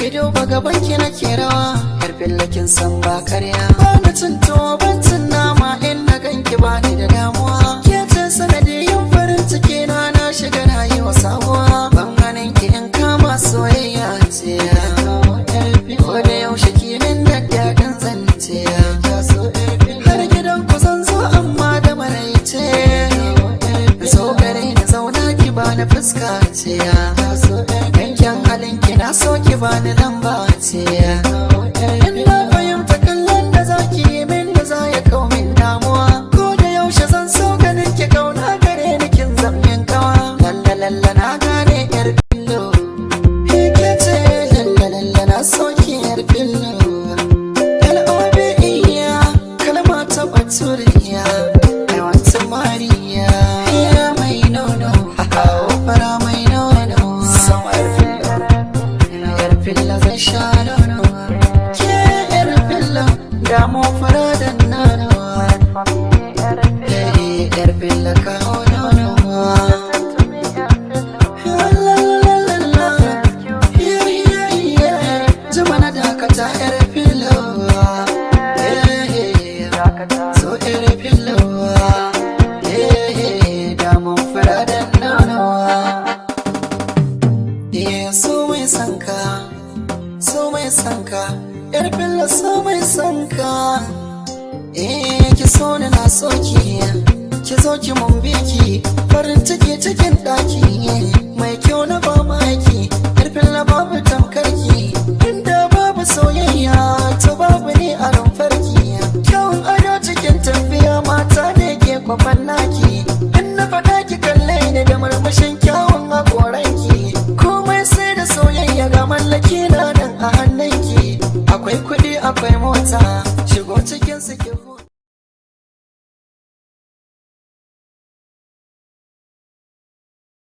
ki duba gaban ki nake rawa, yar billakin san ba karya. Ba na cin tuwo ban cin nama, in na ganki ba ni da damuwa. Ke ce sanadiyin farin ciki na shiga rayuwa sabuwa. Ban ganin ki in kama soyayya ce, ko da yaushe ki min da daɗin zance. Har gidan ku zan zo amma da maraice, zo gare ni zauna ki bani fuska ce. Yankin halin ki na so ki bani lamba ce. In na fahimta kallon da zaki yi min da za ya kau min damuwa. Ko da yaushe zan so ganin ki kauna gare ni kin zammin kawa. Lalla na gane yar fillo, ke ce lalla na so ki yar fillo. L-O-V-E kalma ta baturiya, I want to marry ya. Yeah, mai nono, kawo fara mai nono. Yar filla zai sha nono, ke yar filla damo fara da nono. Yar filla kawo nono. Jumana dakata yar filla, so yar filla, damo fara da nono. So mai sanka, so mai sanka, yar filla so mai sanka. Ki so ni na so ki zo ki mun biki, farin ciki cikin ɗaki, mai kyau na ba maki, yar filla babu tamkarki. Inda babu soyayya to babu ni a rumfarki. Kyawun ado cikin tafiya mata ne ke kwafan naki. In na faɗa ki kalle ni da murmushin kyawun haƙoranki. Komai sai da soyayya ga mallaki na nan a hannunki. Akwai kuɗi akwai mota,